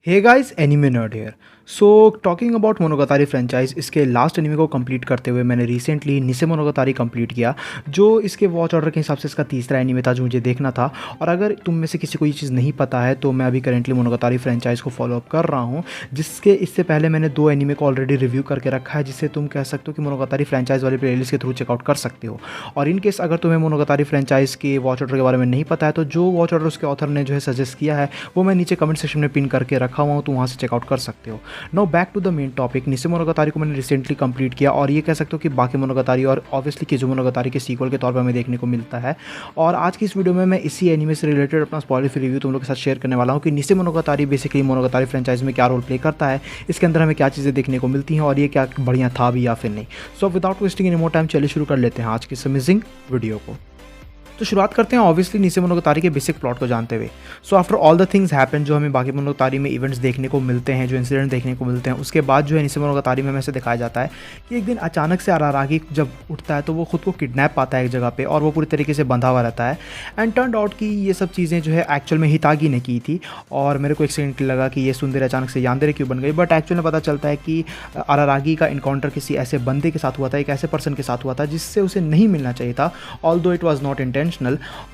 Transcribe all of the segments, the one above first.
Hey guys, anime nerd here. So talking about Monogatari franchise, इसके last anime को complete करते हुए मैंने रिसेंटली निसे मोनोगातारी कंप्लीट किया, जो इसके वॉच ऑर्डर के हिसाब से इसका तीसरा एनिमे था जो मुझे देखना था। और अगर तुम में से किसी को ये चीज़ नहीं पता है तो मैं अभी करेंटली मोनोगातारी फ्रेंचाइज को फॉलो अप कर रहा हूँ, जिसके इससे पहले मैंने 2 एनिमे को ऑलरेडी रिव्यू करके रखा है, जिससे तुम कह सकते हो कि मोनोगातारी फ्रेंचाइज वाली प्लेलिस्ट के थ्रू चेकआउट कर सकते हो। और इन केस अगर तुम्हें मोनोगातारी फ्रेंचाइज के वॉच ऑर्डर के बारे में नहीं पता है तो जो वॉच ऑर्डर उसके ऑथर ने जो है सजेस्ट किया है वो मैं नीचे कमेंट सेक्शन में पिन करके रखा हुआ हूँ, तो वहाँ से चेकआउट कर सकते हो। Now back to the main topic, Nise Monogatari को मैंने रिसेंटली कंप्लीट किया और ये कह सकते हो कि बाकी मोनोगातारी और ऑब्वियसली किज़ुमोनोगातारी के सीक्वल के तौर पर हमें देखने को मिलता है। और आज की इस वीडियो में मैं इसी एनिमे से रिलेटेड अपना स्पॉइलर फ्री रिव्यू तुम लोग के साथ शेयर करने वाला हूँ कि निसे मोनोगातारी बेसिकली मोनोगातारी फ्रेंचाइज में क्या रोल प्ले करता है, इसके अंदर हमें क्या चीज़ें देखने को मिलती हैं और ये क्या बढ़िया था भी या फिर नहीं। So without wasting any more time चलिए शुरू कर लेते हैं आज की इस अमेजिंग वीडियो को। तो शुरुआत करते हैं ऑब्वियसली निसे मोनोगातारी के बेसिक प्लॉट को जानते हुए। So after all the things happen, जो हमें बाकी मोनोगातारी में इवेंट्स देखने को मिलते हैं, जो इंसिडेंट देखने को मिलते हैं, उसके बाद जो है निसे मोनोगातारी में हमें ऐसे दिखाया जाता है कि एक दिन अचानक से अरारागी जब उठता है तो वो खुद को किडनैप पाता है एक जगह पे और वो पूरी तरीके से बंधा हुआ रहता है। एंड टर्न आउट कि ये सब चीज़ें जो है एक्चुअल में हितागी ने की थी। और मेरे को एक सेकंड लगा कि ये सुंदर अचानक से यानदेरे क्यों बन गई, बट एक्चुअल में पता चलता है कि अरारागी का इनकाउंटर किसी ऐसे बंदे के साथ हुआ था, एक ऐसे पर्सन के साथ हुआ था जिससे उसे नहीं मिलना चाहिए था, although it was not intentional.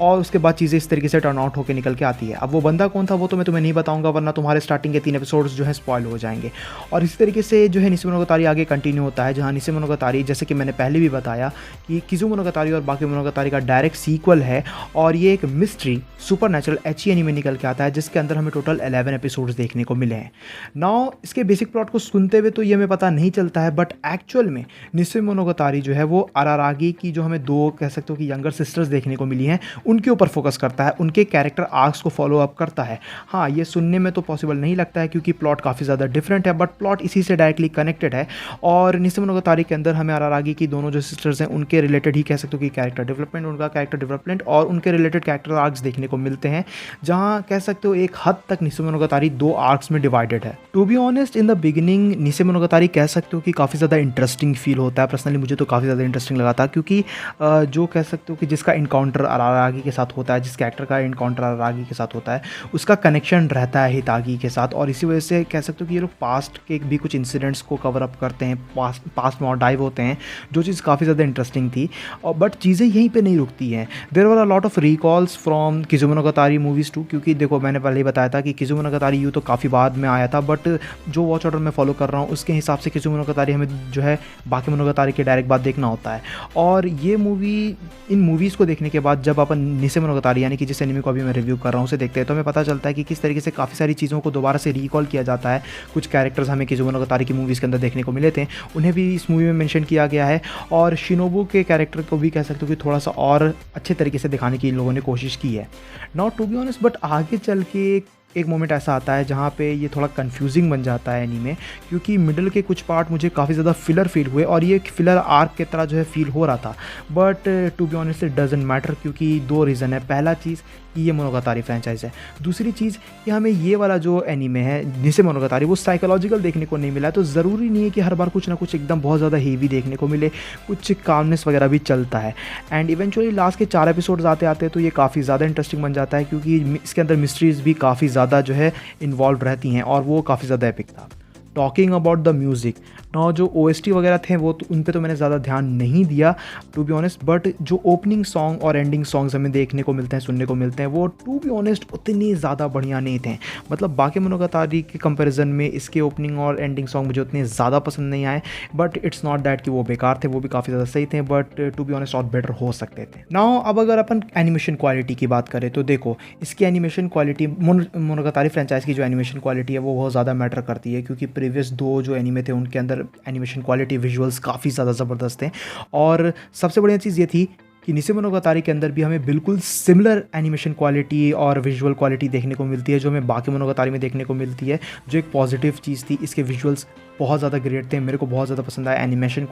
और उसके बाद चीज़ें इस तरीके से टर्न आउट होकर निकल के आती है। अब वो बंदा कौन था वो तो मैं तुम्हें नहीं बताऊंगा, वरना तुम्हारे स्टार्टिंग के 3 एपिसोड्स जो है स्पॉइल हो जाएंगे। और इस तरीके से जो है निसे मोनोगातारी आगे कंटिन्यू होता है, जहाँ निसे मोनोगातारी, जैसे कि मैंने पहले भी बताया कि किज़ुमोनोगातारी और बाकी मोनोगातारी का डायरेक्ट सीक्वल है और ये एक मिस्ट्री सुपरनैचुरल एची एनीमे निकल के आता है, जिसके अंदर हमें टोटल 11 एपिसोड्स देखने को मिले हैं। नाउ इसके बेसिक प्लॉट को सुनते हुए तो ये हमें पता नहीं चलता है, बट एक्चुअल में निसे मोनोगातारी जो है वो अरारागी की जो हमें 2 कह सकते हो कि यंगर सिस्टर्स देखने को मिली हैं, उनके ऊपर फोकस करता है, उनके कैरेक्टर आर्क्स को फॉलो अप करता है। हाँ, ये सुनने में तो पॉसिबल नहीं लगता है क्योंकि प्लॉट काफ़ी ज़्यादा डिफरेंट है, बट प्लॉट इसी से डायरेक्टली कनेक्टेड है। और निसे मोनोगातारी के अंदर हमें अरारागी की दोनों जो सिस्टर्स हैं उनके रिलेटेड ही कह सकते हो कि कैरेक्टर डेवलपमेंट, उनका कैरेक्टर डेवलपमेंट और उनके रिलेटेड कैरेक्टर आर्क्स देखने को मिलते हैं, जहाँ कह सकते हो एक हद तक निसे मोनोगातारी 2 आर्क्स में डिवाइडेड है। To be honest, in the beginning Nise Monogatari कह सकते हो कि काफ़ी ज़्यादा इंटरेस्टिंग फील होता है। पर्सनली मुझे तो काफ़ी ज़्यादा इंटरेस्टिंग लगा था क्योंकि जो कह सकते हो कि जिसका इनकाउंटर अरारागी के साथ होता है, जिस कैरेक्टर का इनकाउंटर अरारागी के साथ होता है, उसका कनेक्शन रहता है हितागी के साथ। और इसी वजह से कह सकते हो कि ये लोग पास्ट के भी कुछ इंसिडेंट्स को कवर अप करते हैं, पास्ट में और डाइव होते हैं, जो चीज़ काफ़ी ज़्यादा इंटरेस्टिंग थी। और बट चीज़ें यहीं पे नहीं रुकती हैं। There were a lot of recalls from Kizumonogatari movies too, क्योंकि देखो मैंने पहले ही बताया था कि किज़ुमोनोगातारी यू तो काफ़ी बाद में आया था, बट जो वॉच ऑर्डर मैं फॉलो कर रहा हूँ उसके हिसाब से किज़ुमोनोगातारी हमें जो है बाकी मोनोगातारी के डायरेक्ट बाद देखना होता है। और ये मूवी, इन मूवीज़ को देखने के बाद जब अपन निसे मोनोगातारी यानी कि जिस एनिमे को अभी मैं रिव्यू कर रहा हूँ उसे देखते हैं तो हमें पता चलता है कि किस तरीके से काफ़ी सारी चीज़ों को दोबारा से रिकॉल किया जाता है। कुछ कैरेक्टर्स हमें किज़ुमोनोगातारी की मूवीज़ के अंदर देखने को मिले थे, उन्हें भी इस मूवी में मेंशन किया गया है। और शिनोबू के कैरेक्टर को भी कह सकते हो कि थोड़ा सा और अच्छे तरीके से दिखाने की इन लोगों ने कोशिश की है। Not to be honest, but आगे चल के एक मोमेंट ऐसा आता है जहाँ पे ये थोड़ा कंफ्यूजिंग बन जाता है एनीमे, क्योंकि मिडिल के कुछ पार्ट मुझे काफ़ी ज़्यादा फिलर फील हुए और ये फिलर आर्क की तरह जो है फील हो रहा था। But to be honest it doesn't matter, क्योंकि 2 रीज़न है। पहला चीज़ कि ये मोनोगातारी फ्रेंचाइज है, दूसरी चीज़ कि हमें ये वाला जो एनीमे है निसे मोनोगातारी वो साइकोलॉजिकल देखने को नहीं मिला है, तो ज़रूरी नहीं है कि हर बार कुछ ना कुछ एकदम बहुत ज़्यादा हेवी देखने को मिले, कुछ कामनेस वगैरह भी चलता है। एंड इवेंचुअली लास्ट के 4 एपिसोड्स आते आते तो ये काफ़ी ज़्यादा इंटरेस्टिंग बन जाता है, क्योंकि इसके अंदर मिस्ट्रीज़ भी काफ़ी ज़्यादा जो है इन्वॉल्व रहती हैं और वो काफ़ी ज़्यादा एपिक था। टॉकिंग अबाउट द म्यूज़िक, ना जो OST वगैरह थे वो तो उन पे तो मैंने ज़्यादा ध्यान नहीं दिया टू बी ऑनेस्ट, बट जो ओपनिंग सॉन्ग और एंडिंग सॉन्ग्स हमें देखने को मिलते हैं, सुनने को मिलते हैं, वो टू बी ऑनेस्ट उतनी ज़्यादा बढ़िया नहीं थे। मतलब बाकी मोनोगातारी के कंपैरिजन में इसके ओपनिंग और एंडिंग सॉन्ग मुझे उतने ज़्यादा पसंद नहीं आए, बट इट्स नॉट दैट कि वो बेकार थे, वो भी काफ़ी ज़्यादा सही थे, बट टू बी ऑनेस्ट और बेटर हो सकते थे। नाउ अब अगर अपन एनिमेशन क्वालिटी की बात करें तो देखो इसकी एनिमेशन क्वालिटी, मोनोगातारी फ्रेंचाइज की जो एनिमेशन क्वालिटी है वो बहुत ज़्यादा मैटर करती है, क्योंकि प्रीवियस 2 जो एनीमे थे उनके अंदर एनिमेशन क्वालिटी, विजुअल्स काफ़ी ज़्यादा ज़बरदस्त थे। और सबसे बढ़िया चीज़ ये थी कि निसे मोनोगातारी के अंदर भी हमें बिल्कुल सिमिलर एनिमेशन क्वालिटी और विजुअल क्वालिटी देखने को मिलती है जो हमें बाकी मोनोगातारी में देखने को मिलती है, जो एक पॉजिटिव चीज़ थी। इसके विजुअल्स बहुत ज़्यादा ग्रेट थे, मेरे को बहुत ज़्यादा पसंद आया। एनिमेशन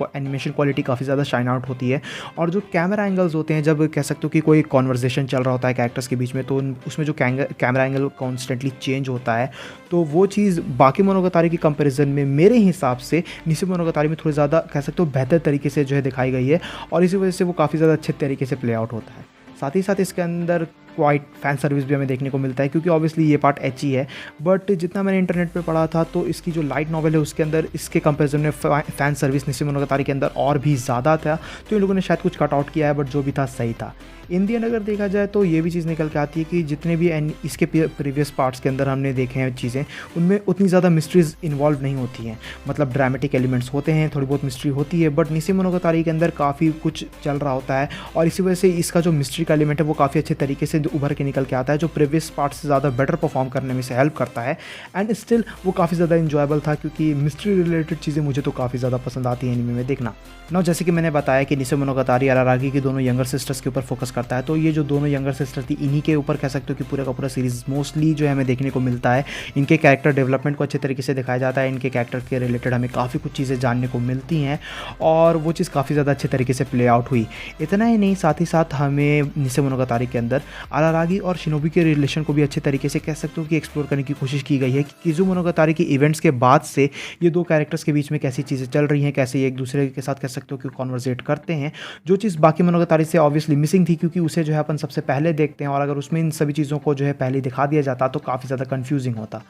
क्वालिटी काफ़ी ज़्यादा शाइन आउट होती है। और जो कैमरा एंगल्स होते हैं, जब कह सकते हो कि कोई कॉन्वर्जेशन चल रहा होता है कैरेक्टर्स के बीच में, तो उसमें जो कैमरा एंगल कॉन्स्टेंटली चेंज होता है, तो वो चीज़ बाकी मोनोगातारी की कंपैरिजन में मेरे हिसाब से निसे मोनोगातारी में थोड़ी ज़्यादा कह सकते हो बेहतर तरीके से जो है दिखाई गई है, और इसी वजह से वो काफ़ी ज़्यादा अच्छे तरीके से प्ले आउट होता है। साथ ही साथ इसके अंदर क्वाइट फैन सर्विस भी हमें देखने को मिलता है, क्योंकि ऑब्वियसली ये पार्ट एची है, बट जितना मैंने इंटरनेट पे पढ़ा था तो इसकी जो लाइट नॉवल है उसके अंदर इसके कंपेरिजन में फ़ैन सर्विस निस्से मोनोगातारी के अंदर और भी ज़्यादा था। तो इन लोगों ने शायद कुछ कट आउट किया है, बट जो भी था सही था। इन दी एंड अगर देखा जाए तो ये भी चीज़ निकल के आती है कि जितने भी इसके प्रीवियस पार्ट्स के अंदर हमने देखे हैं चीज़ें, उनमें उतनी ज़्यादा मिस्ट्रीज़ इन्वॉल्व नहीं होती हैं। मतलब ड्रामेटिक एलिमेंट्स होते हैं, थोड़ी बहुत मिस्ट्री होती है, बट निस्से मोनोगातारी के अंदर काफ़ी कुछ चल रहा होता है और इसी वजह से इसका जो मिस्ट्री का एलिमेंट है वो काफ़ी अच्छे तरीके से उभर के निकल के आता है, जो प्रीवियस पार्ट से ज़्यादा बेटर परफॉर्म करने में से हेल्प करता है। एंड स्टिल वो काफ़ी ज़्यादा इंजॉयबल था, क्योंकि मिस्ट्री रिलेटेड चीज़ें मुझे तो काफ़ी ज़्यादा पसंद आती हैं एनीमे में देखना। नाउ जैसे कि मैंने बताया कि निस्से मोनोगातारी अरारागी की दोनों यंगर सिस्टर्स के ऊपर फोकस करता है, तो ये जो दोनों यंगर सिस्टर थी इन्हीं के ऊपर कह सकते हो कि पूरा का पूरा सीरीज़ मोस्टली जो है हमें देखने को मिलता है। इनके कैरेक्टर डेवलपमेंट को अच्छे तरीके से दिखाया जाता है, इनके कैरेक्टर के रिलेटेड हमें काफ़ी कुछ चीज़ें जानने को मिलती हैं और वो चीज़ काफ़ी ज़्यादा अच्छे तरीके से प्ले आउट हुई। इतना ही नहीं, साथ ही साथ हमें निस्से मोनोगातारी के अंदर अरारागी और शिनोबी के रिलेशन को भी अच्छे तरीके से कह सकते हो कि एक्सप्लोर करने की कोशिश की गई है कि किज़ू मोनोगातारी के इवेंट्स के बाद से ये दो कैरेक्टर्स के बीच में कैसी चीज़ें चल रही हैं, कैसे एक दूसरे के साथ कह सकते हो कि कॉन्वर्सेट करते हैं, जो चीज़ बाकी मोनोगातारी से ऑब्वियसली मिसिंग थी, क्योंकि उसे जो है अपन सबसे पहले देखते हैं और अगर उसमें इन सभी चीज़ों को जो है पहले दिखा दिया जाता तो काफ़ी ज़्यादा कन्फ्यूजिंग होता।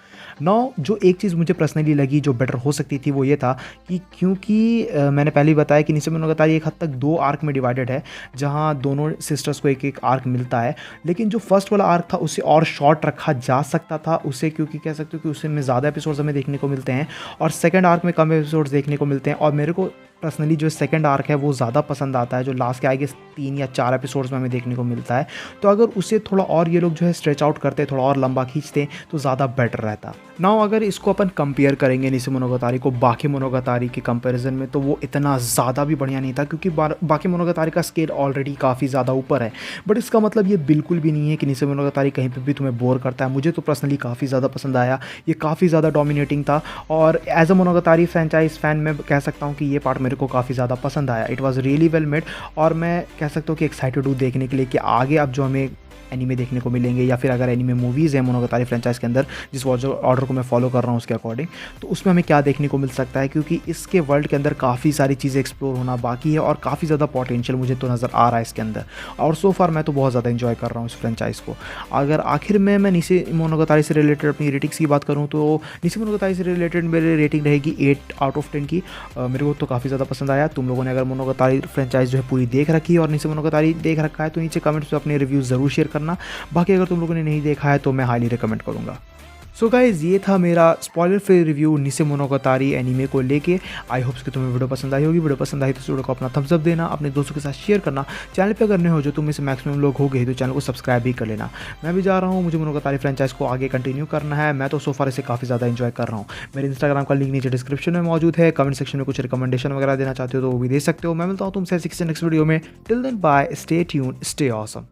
नाउ जो एक चीज़ मुझे पर्सनली लगी जो बेटर हो सकती थी वो ये था कि क्योंकि मैंने पहले ही बताया कि निस्से मोनोगातारी एक हद तक 2 आर्क में डिवाइडेड है, जहाँ दोनों सिस्टर्स को एक एक आर्क मिलता है, लेकिन जो फर्स्ट वाला आर्क था उसे और शॉर्ट रखा जा सकता था उसे, क्योंकि कह सकते हो कि उसमें ज़्यादा एपिसोड्स हमें देखने को मिलते हैं और सेकंड आर्क में कम एपिसोड्स देखने को मिलते हैं। और मेरे को पर्सनली जो सेकंड आर्क है वो ज़्यादा पसंद आता है, जो लास्ट के आई गेस 3 या 4 एपिसोड्स में हमें देखने को मिलता है। तो अगर उसे थोड़ा और ये लोग जो है स्ट्रेच आउट करते, थोड़ा और लंबा खींचते तो ज़्यादा बेटर रहता। नाउ अगर इसको अपन कंपेयर करेंगे निस्से मोनोगातारी को बाकी मोनोगातारी के कंपैरिजन में, तो वो इतना ज़्यादा भी बढ़िया नहीं था, क्योंकि बाकी मोनोगातारी का स्केल ऑलरेडी काफ़ी ज़्यादा ऊपर है। बट इसका मतलब ये बिल्कुल भी नहीं है कि निस्से मोनोगातारी कहीं पर भी तुम्हें बोर करता है। मुझे तो पर्सनली काफ़ी ज़्यादा पसंद आया, ये काफ़ी ज़्यादा डोमिनेटिंग था और एज अ मोनोगातारी फ्रेंचाइज फ़ैन मैं कह सकता हूँ कि ये पार्ट मेरे को काफ़ी ज़्यादा पसंद आया। It was really well made और मैं कह सकता हूँ कि एक्साइटेड हूँ देखने के लिए कि आगे अब जो हमें एनीमे देखने को मिलेंगे, या फिर अगर एनीमे मूवीज़ हैं मोनोगातारी फ्रेंचाइज के अंदर, जिस वॉच ऑर्डर को मैं फॉलो कर रहा हूँ उसके अकॉर्डिंग, तो उसमें हमें क्या देखने को मिल सकता है, क्योंकि इसके वर्ल्ड के अंदर काफ़ी सारी चीज़ें एक्सप्लोर होना बाकी है और काफ़ी ज़्यादा पोटेंशियल मुझे तो नज़र आ रहा है इसके अंदर। और सो फार मैं तो बहुत ज़्यादा इन्जॉय कर रहा हूँ इस फ्रेंचाइज़ को। अगर आखिर में मैं निस्से मोनोगातारी से रिलेटेड अपनी रेटिंग्स की बात करूँ तो निस्से मोनोगातारी से रिलेटेड मेरी रेटिंग रहेगी 8 आउट ऑफ 10 की। मेरे को तो काफ़ी ज़्यादा पसंद आया। तुम लोगों ने अगर मोनोगातारी फ्रेंचाइज जो है पूरी देख रखी है और निस्से मोनोगातारी देख रखा है तो नीचे कमेंट्स में अपने रिव्यूज़ ज़रूर शेयर करना। बाकी अगर तुम लोगों ने नहीं देखा है तो मैं हाईली रिकमेंड करूँगा। सो गाइज़, ये था मेरा स्पॉइलर फ्री रिव्यू निस्से मोनोगातारी एनीमे को लेके। आई होप्स कि तुम्हें वीडियो पसंद आई होगी। वीडियो पसंद आई तो इस वीडियो को अपना थम्स अप देना, अपने दोस्तों के साथ शेयर करना। चैनल पे करने हो जो तुम में से मैक्सिमम लोग हो गए तो चैनल को सब्सक्राइब भी कर लेना। मैं भी जा रहा हूँ, मुझे मोनोगातारी फ्रेंचाइज को आगे कंटिन्यू करना है। मैं तो सोफार इसे काफ़ी ज़्यादा इन्जॉय कर रहा हूँ। मेरे इंस्टाग्राम का लिंक नीचे डिस्क्रिप्शन में मौजूद है। कमेंट सेक्शन में कुछ रिकमेंडेशन वगैरह देना चाहते हो तो वो भी दे सकते हो। मैं मिलता हूँ तुमसे नेक्स्ट वीडियो में। Till then bye, stay tuned, stay awesome.